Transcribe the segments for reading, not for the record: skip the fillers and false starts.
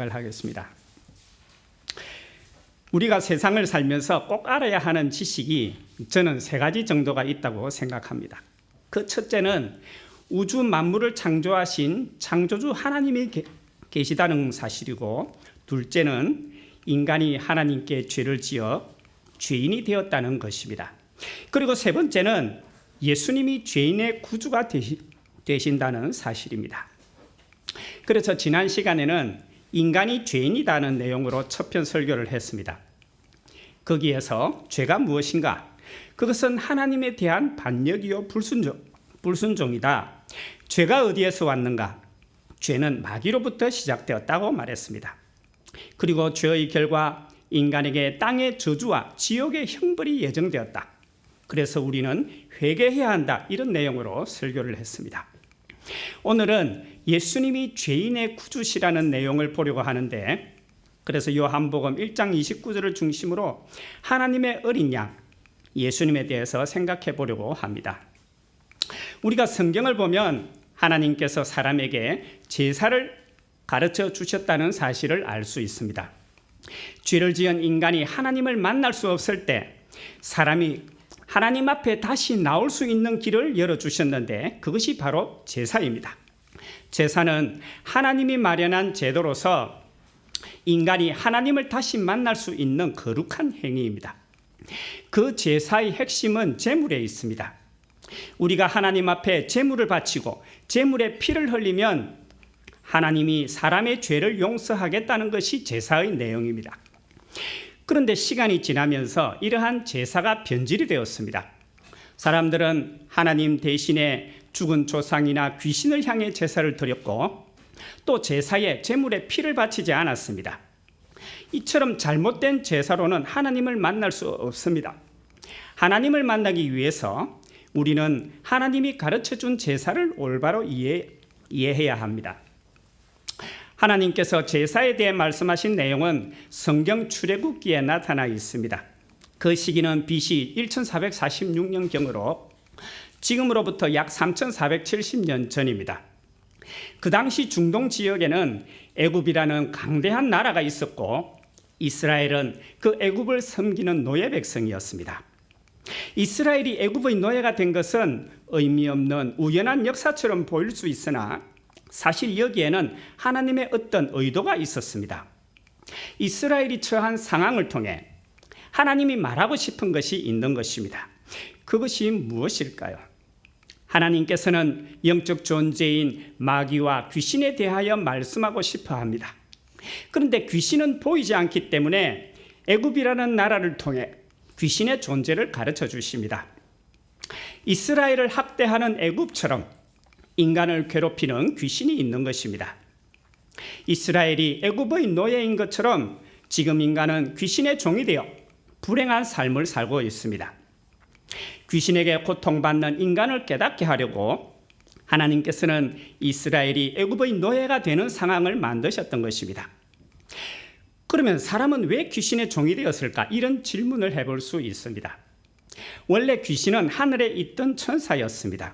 시작을 하겠습니다. 우리가 세상을 살면서 꼭 알아야 하는 지식이 저는 3가지 정도가 있다고 생각합니다. 그 첫째는 우주 만물을 창조하신 창조주 하나님이 계시다는 사실이고, 둘째는 인간이 하나님께 죄를 지어 죄인이 되었다는 것입니다. 그리고 세 번째는 예수님이 죄인의 구주가 되신다는 사실입니다. 그래서 지난 시간에는 인간이 죄인이라는 내용으로 첫 편 설교를 했습니다. 거기에서 죄가 무엇인가? 그것은 하나님에 대한 반역이요 불순종이다. 죄가 어디에서 왔는가? 죄는 마귀로부터 시작되었다고 말했습니다. 그리고 죄의 결과 인간에게 땅의 저주와 지옥의 형벌이 예정되었다. 그래서 우리는 회개해야 한다. 이런 내용으로 설교를 했습니다. 오늘은 예수님이 죄인의 구주시라는 내용을 보려고 하는데, 그래서 요한복음 1장 29절을 중심으로 하나님의 어린 양 예수님에 대해서 생각해 보려고 합니다. 우리가 성경을 보면 하나님께서 사람에게 제사를 가르쳐 주셨다는 사실을 알 수 있습니다. 죄를 지은 인간이 하나님을 만날 수 없을 때 사람이 하나님 앞에 다시 나올 수 있는 길을 열어주셨는데, 그것이 바로 제사입니다. 제사는 하나님이 마련한 제도로서 인간이 하나님을 다시 만날 수 있는 거룩한 행위입니다. 그 제사의 핵심은 제물에 있습니다. 우리가 하나님 앞에 제물을 바치고 제물의 피를 흘리면 하나님이 사람의 죄를 용서하겠다는 것이 제사의 내용입니다. 그런데 시간이 지나면서 이러한 제사가 변질이 되었습니다. 사람들은 하나님 대신에 죽은 조상이나 귀신을 향해 제사를 드렸고, 또 제사에 제물의 피를 바치지 않았습니다. 이처럼 잘못된 제사로는 하나님을 만날 수 없습니다. 하나님을 만나기 위해서 우리는 하나님이 가르쳐준 제사를 올바로 이해해야 합니다. 하나님께서 제사에 대해 말씀하신 내용은 성경 출애굽기에 나타나 있습니다. 그 시기는 BC 1446년경으로 지금으로부터 약 3470년 전입니다. 그 당시 중동 지역에는 애굽이라는 강대한 나라가 있었고, 이스라엘은 그 애굽을 섬기는 노예 백성이었습니다. 이스라엘이 애굽의 노예가 된 것은 의미 없는 우연한 역사처럼 보일 수 있으나 사실 여기에는 하나님의 어떤 의도가 있었습니다. 이스라엘이 처한 상황을 통해 하나님이 말하고 싶은 것이 있는 것입니다. 그것이 무엇일까요? 하나님께서는 영적 존재인 마귀와 귀신에 대하여 말씀하고 싶어 합니다. 그런데 귀신은 보이지 않기 때문에 애굽이라는 나라를 통해 귀신의 존재를 가르쳐 주십니다. 이스라엘을 학대하는 애굽처럼 인간을 괴롭히는 귀신이 있는 것입니다. 이스라엘이 애굽의 노예인 것처럼 지금 인간은 귀신의 종이 되어 불행한 삶을 살고 있습니다. 귀신에게 고통받는 인간을 깨닫게 하려고 하나님께서는 이스라엘이 애굽의 노예가 되는 상황을 만드셨던 것입니다. 그러면 사람은 왜 귀신의 종이 되었을까? 이런 질문을 해볼 수 있습니다. 원래 귀신은 하늘에 있던 천사였습니다.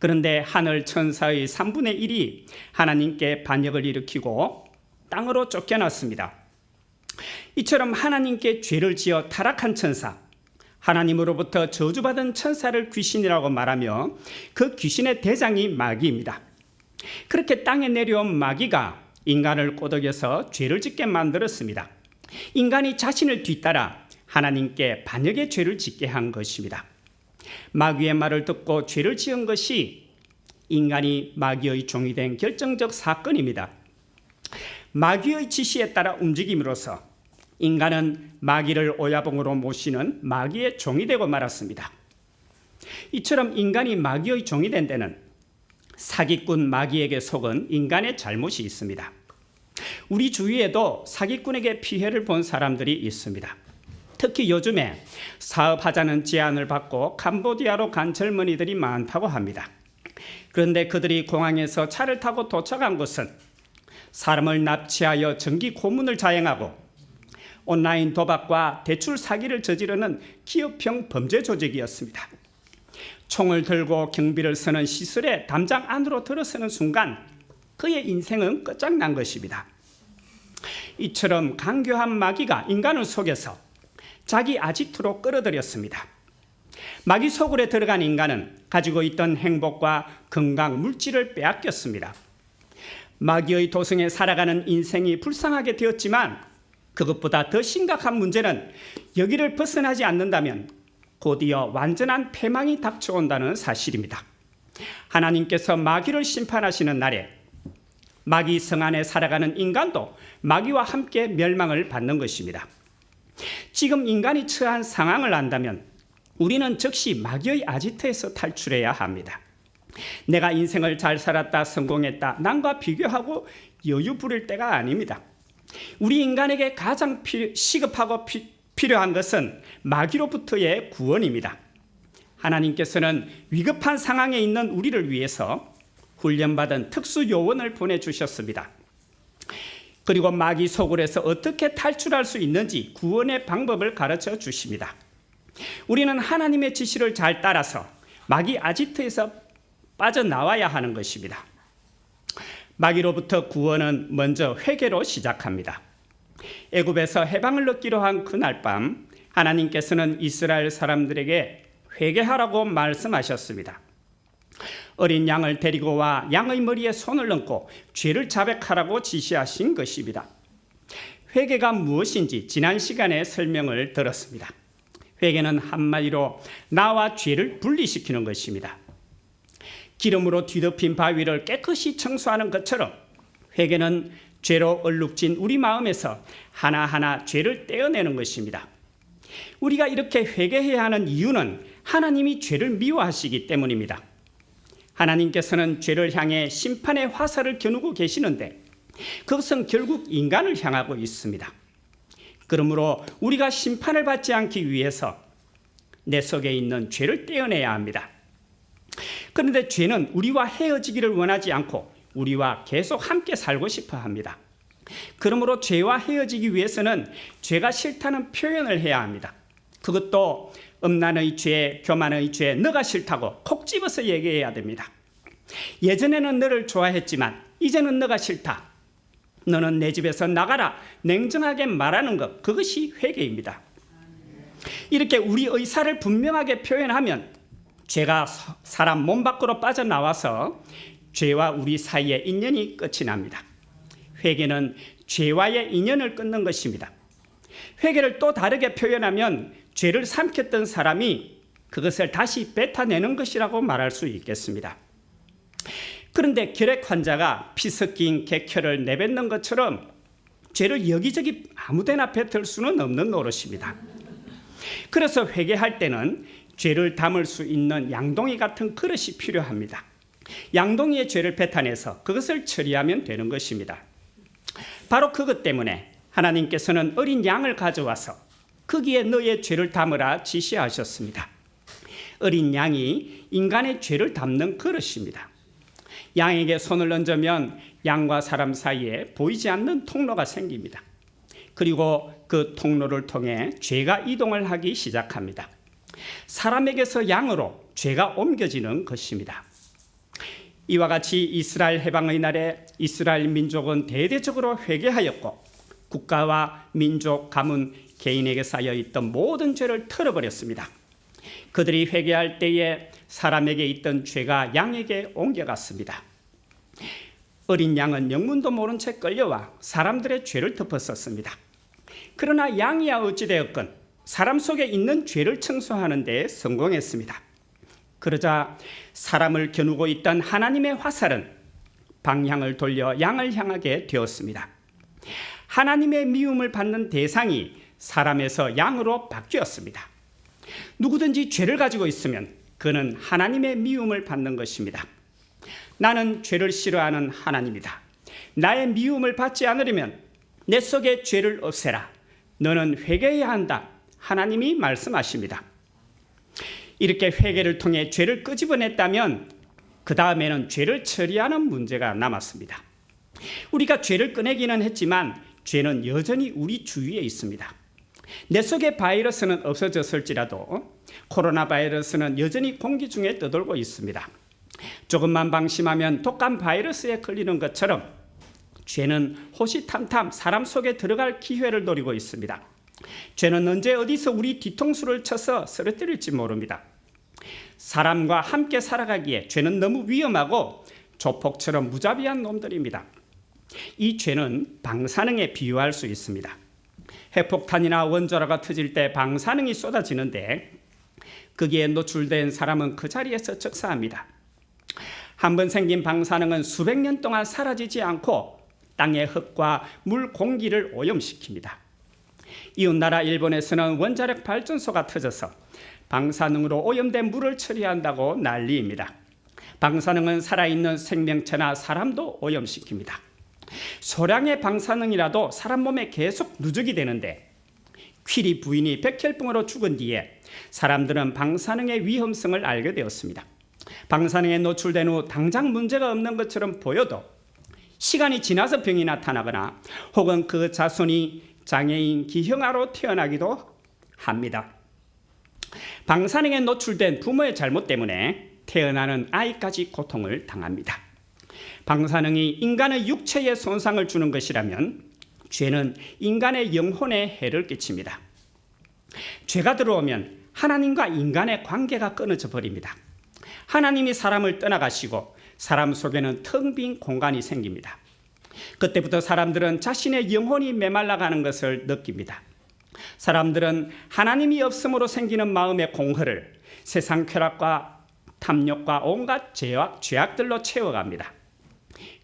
그런데 하늘 천사의 3분의 1이 하나님께 반역을 일으키고 땅으로 쫓겨났습니다. 이처럼 하나님께 죄를 지어 타락한 천사, 하나님으로부터 저주받은 천사를 귀신이라고 말하며 그 귀신의 대장이 마귀입니다. 그렇게 땅에 내려온 마귀가 인간을 꼬드겨서 죄를 짓게 만들었습니다. 인간이 자신을 뒤따라 하나님께 반역의 죄를 짓게 한 것입니다. 마귀의 말을 듣고 죄를 지은 것이 인간이 마귀의 종이 된 결정적 사건입니다. 마귀의 지시에 따라 움직임으로써 인간은 마귀를 오야봉으로 모시는 마귀의 종이 되고 말았습니다. 이처럼 인간이 마귀의 종이 된 데는 사기꾼 마귀에게 속은 인간의 잘못이 있습니다. 우리 주위에도 사기꾼에게 피해를 본 사람들이 있습니다. 특히 요즘에 사업하자는 제안을 받고 캄보디아로 간 젊은이들이 많다고 합니다. 그런데 그들이 공항에서 차를 타고 도착한 곳은 사람을 납치하여 정기 고문을 자행하고 온라인 도박과 대출 사기를 저지르는 기업형 범죄 조직이었습니다. 총을 들고 경비를 서는 시설에 담장 안으로 들어서는 순간 그의 인생은 끝장난 것입니다. 이처럼 강교한 마귀가 인간을 속여서 자기 아지트로 끌어들였습니다. 마귀 소굴에 들어간 인간은 가지고 있던 행복과 건강, 물질을 빼앗겼습니다. 마귀의 도성에 살아가는 인생이 불쌍하게 되었지만 그것보다 더 심각한 문제는 여기를 벗어나지 않는다면 곧이어 완전한 패망이 닥쳐온다는 사실입니다. 하나님께서 마귀를 심판하시는 날에 마귀 성 안에 살아가는 인간도 마귀와 함께 멸망을 받는 것입니다. 지금 인간이 처한 상황을 안다면 우리는 즉시 마귀의 아지트에서 탈출해야 합니다. 내가 인생을 잘 살았다, 성공했다, 남과 비교하고 여유 부릴 때가 아닙니다. 우리 인간에게 가장 시급하고 필요한 것은 마귀로부터의 구원입니다. 하나님께서는 위급한 상황에 있는 우리를 위해서 훈련받은 특수 요원을 보내주셨습니다. 그리고 마귀 소굴에서 어떻게 탈출할 수 있는지 구원의 방법을 가르쳐 주십니다. 우리는 하나님의 지시를 잘 따라서 마귀 아지트에서 빠져나와야 하는 것입니다. 마귀로부터 구원은 먼저 회개로 시작합니다. 애굽에서 해방을 얻기로 한 그날 밤 하나님께서는 이스라엘 사람들에게 회개하라고 말씀하셨습니다. 어린 양을 데리고 와 양의 머리에 손을 얹고 죄를 자백하라고 지시하신 것입니다. 회개가 무엇인지 지난 시간에 설명을 들었습니다. 회개는 한마디로 나와 죄를 분리시키는 것입니다. 기름으로 뒤덮인 바위를 깨끗이 청소하는 것처럼 회개는 죄로 얼룩진 우리 마음에서 하나하나 죄를 떼어내는 것입니다. 우리가 이렇게 회개해야 하는 이유는 하나님이 죄를 미워하시기 때문입니다. 하나님께서는 죄를 향해 심판의 화살을 겨누고 계시는데 그것은 결국 인간을 향하고 있습니다. 그러므로 우리가 심판을 받지 않기 위해서 내 속에 있는 죄를 떼어내야 합니다. 그런데 죄는 우리와 헤어지기를 원하지 않고 우리와 계속 함께 살고 싶어 합니다. 그러므로 죄와 헤어지기 위해서는 죄가 싫다는 표현을 해야 합니다. 그것도 음란의 죄, 교만의 죄, 너가 싫다고 콕 집어서 얘기해야 됩니다. 예전에는 너를 좋아했지만 이제는 너가 싫다. 너는 내 집에서 나가라. 냉정하게 말하는 것, 그것이 회개입니다. 이렇게 우리 의사를 분명하게 표현하면 죄가 사람 몸 밖으로 빠져나와서 죄와 우리 사이의 인연이 끝이 납니다. 회개는 죄와의 인연을 끊는 것입니다. 회개를 또 다르게 표현하면 죄를 삼켰던 사람이 그것을 다시 뱉어내는 것이라고 말할 수 있겠습니다. 그런데 결핵 환자가 피 섞인 객혈을 내뱉는 것처럼 죄를 여기저기 아무데나 뱉을 수는 없는 노릇입니다. 그래서 회개할 때는 죄를 담을 수 있는 양동이 같은 그릇이 필요합니다. 양동이의 죄를 뱉어내서 그것을 처리하면 되는 것입니다. 바로 그것 때문에 하나님께서는 어린 양을 가져와서 거기에 너의 죄를 담으라 지시하셨습니다. 어린 양이 인간의 죄를 담는 그릇입니다. 양에게 손을 얹으면 양과 사람 사이에 보이지 않는 통로가 생깁니다. 그리고 그 통로를 통해 죄가 이동을 하기 시작합니다. 사람에게서 양으로 죄가 옮겨지는 것입니다. 이와 같이 이스라엘 해방의 날에 이스라엘 민족은 대대적으로 회개하였고 국가와 민족, 가문, 개인에게 쌓여있던 모든 죄를 털어버렸습니다. 그들이 회개할 때에 사람에게 있던 죄가 양에게 옮겨갔습니다. 어린 양은 영문도 모른 채 끌려와 사람들의 죄를 덮었었습니다. 그러나 양이야 어찌되었건 사람 속에 있는 죄를 청소하는 데 성공했습니다. 그러자 사람을 겨누고 있던 하나님의 화살은 방향을 돌려 양을 향하게 되었습니다. 하나님의 미움을 받는 대상이 사람에서 양으로 바뀌었습니다. 누구든지 죄를 가지고 있으면 그는 하나님의 미움을 받는 것입니다. 나는 죄를 싫어하는 하나님이다. 나의 미움을 받지 않으려면 내 속에 죄를 없애라. 너는 회개해야 한다. 하나님이 말씀하십니다. 이렇게 회개를 통해 죄를 끄집어냈다면 그 다음에는 죄를 처리하는 문제가 남았습니다. 우리가 죄를 꺼내기는 했지만 죄는 여전히 우리 주위에 있습니다. 내 속의 바이러스는 없어졌을지라도 코로나 바이러스는 여전히 공기 중에 떠돌고 있습니다. 조금만 방심하면 독감 바이러스에 걸리는 것처럼 죄는 호시탐탐 사람 속에 들어갈 기회를 노리고 있습니다. 죄는 언제 어디서 우리 뒤통수를 쳐서 쓰러뜨릴지 모릅니다. 사람과 함께 살아가기에 죄는 너무 위험하고 조폭처럼 무자비한 놈들입니다. 이 죄는 방사능에 비유할 수 있습니다. 핵폭탄이나 원자로가 터질 때 방사능이 쏟아지는데 거기에 노출된 사람은 그 자리에서 즉사합니다. 한번 생긴 방사능은 수백 년 동안 사라지지 않고 땅의 흙과 물 공기를 오염시킵니다. 이웃나라 일본에서는 원자력 발전소가 터져서 방사능으로 오염된 물을 처리한다고 난리입니다. 방사능은 살아있는 생명체나 사람도 오염시킵니다. 소량의 방사능이라도 사람 몸에 계속 누적이 되는데 퀴리 부인이 백혈병으로 죽은 뒤에 사람들은 방사능의 위험성을 알게 되었습니다. 방사능에 노출된 후 당장 문제가 없는 것처럼 보여도 시간이 지나서 병이 나타나거나 혹은 그 자손이 장애인, 기형아로 태어나기도 합니다. 방사능에 노출된 부모의 잘못 때문에 태어나는 아이까지 고통을 당합니다. 방사능이 인간의 육체에 손상을 주는 것이라면 죄는 인간의 영혼에 해를 끼칩니다. 죄가 들어오면 하나님과 인간의 관계가 끊어져 버립니다. 하나님이 사람을 떠나가시고 사람 속에는 텅 빈 공간이 생깁니다. 그때부터 사람들은 자신의 영혼이 메말라가는 것을 느낍니다. 사람들은 하나님이 없음으로 생기는 마음의 공허를 세상 쾌락과 탐욕과 온갖 죄악들로 채워갑니다.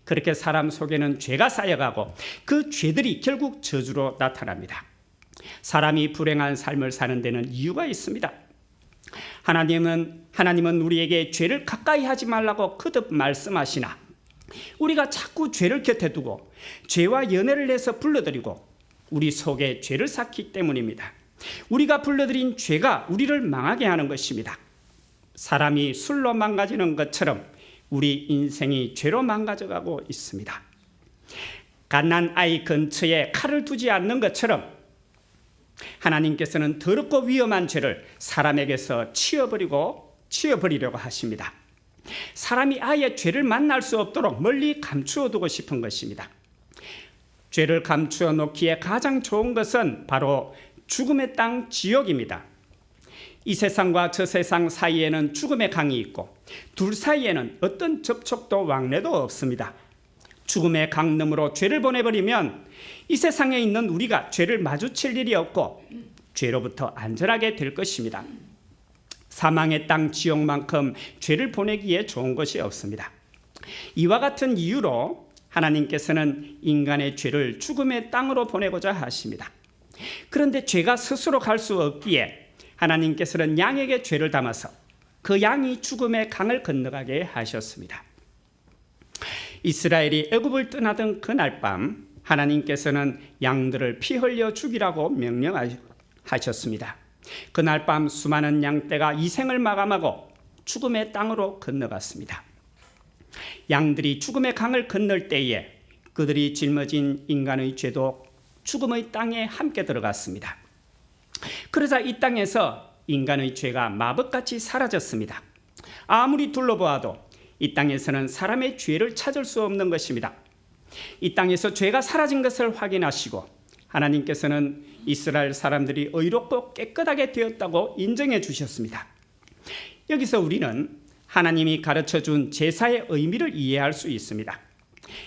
그렇게 사람 속에는 죄가 쌓여가고 그 죄들이 결국 저주로 나타납니다. 사람이 불행한 삶을 사는 데는 이유가 있습니다. 하나님은 우리에게 죄를 가까이 하지 말라고 거듭 말씀하시나 우리가 자꾸 죄를 곁에 두고 죄와 연애를 해서 불러들이고 우리 속에 죄를 쌓기 때문입니다. 우리가 불러들인 죄가 우리를 망하게 하는 것입니다. 사람이 술로 망가지는 것처럼 우리 인생이 죄로 망가져가고 있습니다. 갓난 아이 근처에 칼을 두지 않는 것처럼 하나님께서는 더럽고 위험한 죄를 사람에게서 치워버리려고 하십니다. 사람이 아예 죄를 만날 수 없도록 멀리 감추어 두고 싶은 것입니다. 죄를 감추어 놓기에 가장 좋은 것은 바로 죽음의 땅 지옥입니다. 이 세상과 저 세상 사이에는 죽음의 강이 있고 둘 사이에는 어떤 접촉도 왕래도 없습니다. 죽음의 강 너머로 죄를 보내버리면 이 세상에 있는 우리가 죄를 마주칠 일이 없고 죄로부터 안전하게 될 것입니다. 사망의 땅 지옥만큼 죄를 보내기에 좋은 것이 없습니다. 이와 같은 이유로 하나님께서는 인간의 죄를 죽음의 땅으로 보내고자 하십니다. 그런데 죄가 스스로 갈 수 없기에 하나님께서는 양에게 죄를 담아서 그 양이 죽음의 강을 건너가게 하셨습니다. 이스라엘이 애굽을 떠나던 그날 밤 하나님께서는 양들을 피 흘려 죽이라고 명령하셨습니다. 그날 밤 수많은 양떼가 이생을 마감하고 죽음의 땅으로 건너갔습니다. 양들이 죽음의 강을 건널 때에 그들이 짊어진 인간의 죄도 죽음의 땅에 함께 들어갔습니다. 그러자 이 땅에서 인간의 죄가 마법같이 사라졌습니다. 아무리 둘러보아도 이 땅에서는 사람의 죄를 찾을 수 없는 것입니다. 이 땅에서 죄가 사라진 것을 확인하시고 하나님께서는 이스라엘 사람들이 의롭고 깨끗하게 되었다고 인정해 주셨습니다. 여기서 우리는 하나님이 가르쳐준 제사의 의미를 이해할 수 있습니다.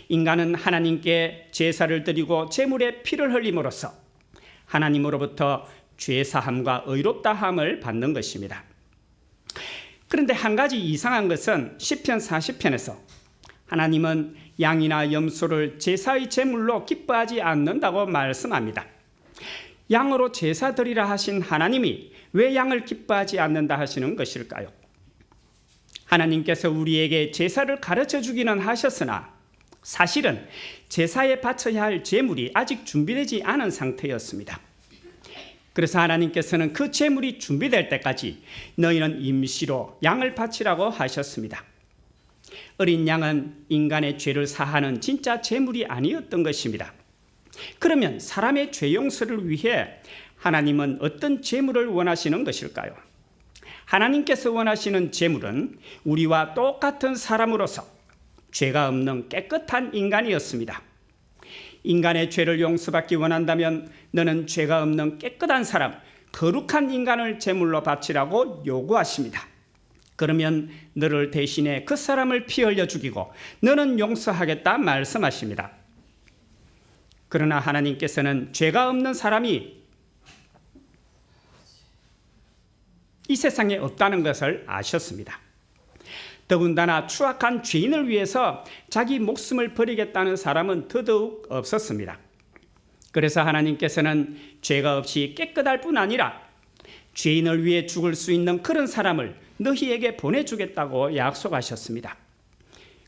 인간은 하나님께 제사를 드리고 제물에 피를 흘림으로써 하나님으로부터 죄사함과 의롭다함을 받는 것입니다. 그런데 한 가지 이상한 것은 시편 40편에서 하나님은 양이나 염소를 제사의 제물로 기뻐하지 않는다고 말씀합니다. 양으로 제사 드리라 하신 하나님이 왜 양을 기뻐하지 않는다 하시는 것일까요? 하나님께서 우리에게 제사를 가르쳐 주기는 하셨으나 사실은 제사에 바쳐야 할 제물이 아직 준비되지 않은 상태였습니다. 그래서 하나님께서는 그 제물이 준비될 때까지 너희는 임시로 양을 바치라고 하셨습니다. 어린 양은 인간의 죄를 사하는 진짜 제물이 아니었던 것입니다. 그러면 사람의 죄 용서를 위해 하나님은 어떤 제물을 원하시는 것일까요? 하나님께서 원하시는 제물은 우리와 똑같은 사람으로서 죄가 없는 깨끗한 인간이었습니다. 인간의 죄를 용서받기 원한다면 너는 죄가 없는 깨끗한 사람, 거룩한 인간을 제물로 바치라고 요구하십니다. 그러면 너를 대신해 그 사람을 피 흘려 죽이고 너는 용서하겠다 말씀하십니다. 그러나 하나님께서는 죄가 없는 사람이 이 세상에 없다는 것을 아셨습니다. 더군다나 추악한 죄인을 위해서 자기 목숨을 버리겠다는 사람은 더더욱 없었습니다. 그래서 하나님께서는 죄가 없이 깨끗할 뿐 아니라 죄인을 위해 죽을 수 있는 그런 사람을 너희에게 보내주겠다고 약속하셨습니다.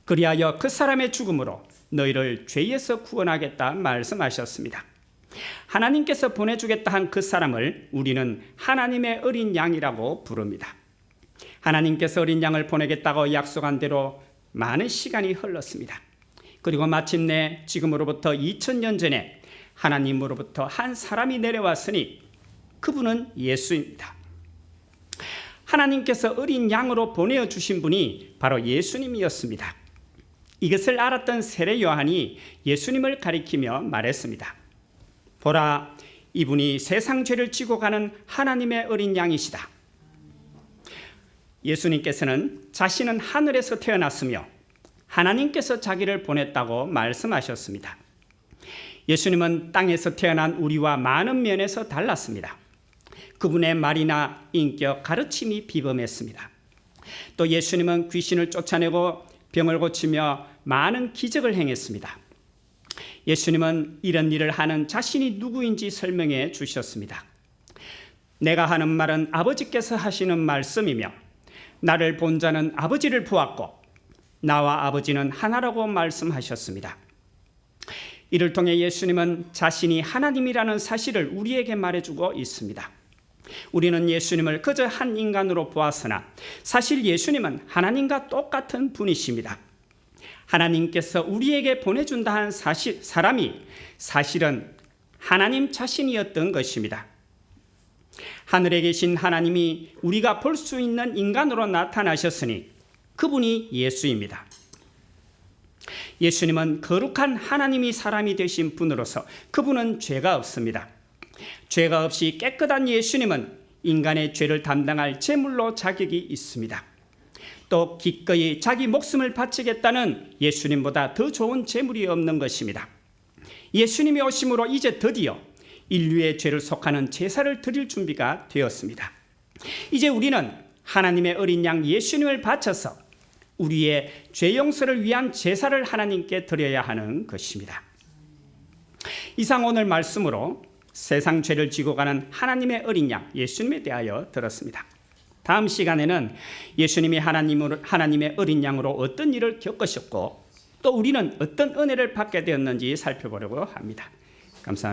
그리하여 그 사람의 죽음으로 너희를 죄에서 구원하겠다 말씀하셨습니다. 하나님께서 보내주겠다 한 그 사람을 우리는 하나님의 어린 양이라고 부릅니다. 하나님께서 어린 양을 보내겠다고 약속한 대로 많은 시간이 흘렀습니다. 그리고 마침내 지금으로부터 2000년 전에 하나님으로부터 한 사람이 내려왔으니 그분은 예수입니다. 하나님께서 어린 양으로 보내주신 분이 바로 예수님이었습니다. 이것을 알았던 세례 요한이 예수님을 가리키며 말했습니다. 보라, 이분이 세상 죄를 지고 가는 하나님의 어린 양이시다. 예수님께서는 자신은 하늘에서 태어났으며 하나님께서 자기를 보냈다고 말씀하셨습니다. 예수님은 땅에서 태어난 우리와 많은 면에서 달랐습니다. 그분의 말이나 인격, 가르침이 비범했습니다. 또 예수님은 귀신을 쫓아내고 병을 고치며 많은 기적을 행했습니다. 예수님은 이런 일을 하는 자신이 누구인지 설명해 주셨습니다. 내가 하는 말은 아버지께서 하시는 말씀이며 나를 본 자는 아버지를 보았고 나와 아버지는 하나라고 말씀하셨습니다. 이를 통해 예수님은 자신이 하나님이라는 사실을 우리에게 말해주고 있습니다. 우리는 예수님을 그저 한 인간으로 보았으나 사실 예수님은 하나님과 똑같은 분이십니다. 하나님께서 우리에게 보내준다 한 사람이 사실은 하나님 자신이었던 것입니다. 하늘에 계신 하나님이 우리가 볼 수 있는 인간으로 나타나셨으니 그분이 예수입니다. 예수님은 거룩한 하나님이 사람이 되신 분으로서 그분은 죄가 없습니다. 죄가 없이 깨끗한 예수님은 인간의 죄를 담당할 제물로 자격이 있습니다. 또 기꺼이 자기 목숨을 바치겠다는 예수님보다 더 좋은 제물이 없는 것입니다. 예수님이 오심으로 이제 드디어 인류의 죄를 속하는 제사를 드릴 준비가 되었습니다. 이제 우리는 하나님의 어린 양 예수님을 바쳐서 우리의 죄 용서를 위한 제사를 하나님께 드려야 하는 것입니다. 이상 오늘 말씀으로 세상 죄를 지고 가는 하나님의 어린 양 예수님에 대하여 들었습니다. 다음 시간에는 예수님이 하나님의 어린 양으로 어떤 일을 겪으셨고 또 우리는 어떤 은혜를 받게 되었는지 살펴보려고 합니다. 감사합니다.